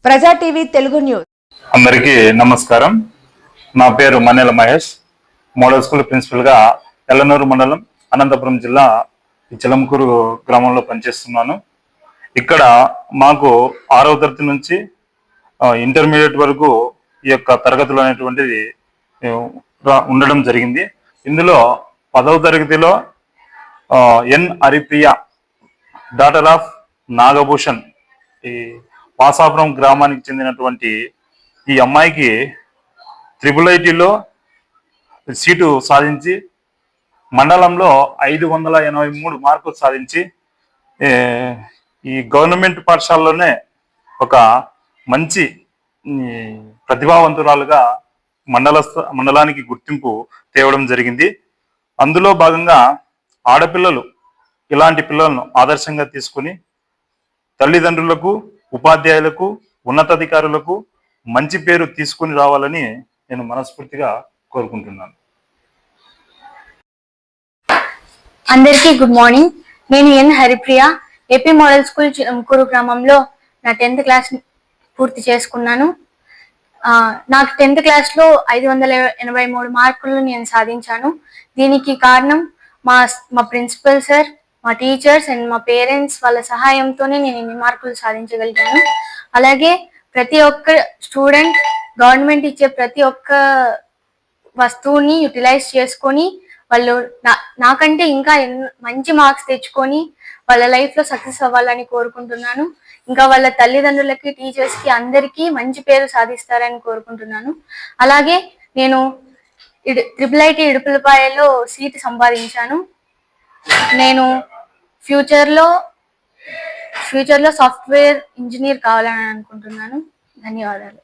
ప్రజా TV Telugu news. అందరికీ నమస్కారం. నా పేరు Mannela Mahesh. Model school principal గా ఎల్లనూరు మండలం అనంతపురం జిల్లా చిలంకూరు గ్రామంలో పనిచేస్తున్నాను. ఇక్కడ మాకు 6వ తరగతి నుంచి ఇంటర్మీడియట్ వరకు ఈ యొక్క తరగతులు అనేటువంటిది ఉండడం జరిగింది. ఇందులో 10వ తరగతిలో ఎన్ హరిప్రియ డాటర్ ఆఫ్ నాగభూషణ్ ఈ వాసాపురం గ్రామానికి చెందినటువంటి ఈ అమ్మాయికి IIITలో సీటు సాధించి మండలంలో 583 మార్కులు సాధించి ఈ గవర్నమెంట్ పాఠశాలలోనే ఒక మంచి ప్రతిభావంతురాలుగా మండలానికి గుర్తింపు తేవడం జరిగింది. అందులో భాగంగా ఆడపిల్లలు ఇలాంటి పిల్లలను ఆదర్శంగా తీసుకుని తల్లిదండ్రులకు, ఉపాధ్యాయులకు, ఉన్నతాధికారులకు మంచి పేరు తీసుకుని రావాలని నేను మనస్ఫూర్తిగా కోరుకుంటున్నాను. అందరికీ గుడ్ మార్నింగ్. నేను N Haripriya, AP model school Chilamkuru గ్రామంలో నా 10th క్లాస్ పూర్తి చేసుకున్నాను. నాకు 10th క్లాస్లో 583 మార్కులు నేను సాధించాను. దీనికి కారణం మా ప్రిన్సిపల్ సార్, మా టీచర్స్ అండ్ మా పేరెంట్స్ వాళ్ళ సహాయంతోనే నేను ఇన్ని మార్కులు సాధించగలిగాను. అలాగే ప్రతి ఒక్క స్టూడెంట్ గవర్నమెంట్ ఇచ్చే ప్రతి ఒక్క వస్తువుని యూటిలైజ్ చేసుకొని వాళ్ళు నాకంటే ఇంకా మంచి మార్క్స్ తెచ్చుకొని వాళ్ళ లైఫ్లో సక్సెస్ అవ్వాలని కోరుకుంటున్నాను. ఇంకా వాళ్ళ తల్లిదండ్రులకి, టీచర్స్కి అందరికీ మంచి పేరు సాధిస్తారని కోరుకుంటున్నాను. అలాగే నేను IIIT ఇడుపులపాయలో సీటు సంపాదించాను. నేను ఫ్యూచర్లో సాఫ్ట్వేర్ ఇంజనీర్ కావాలని అనుకుంటున్నాను. ధన్యవాదాలు.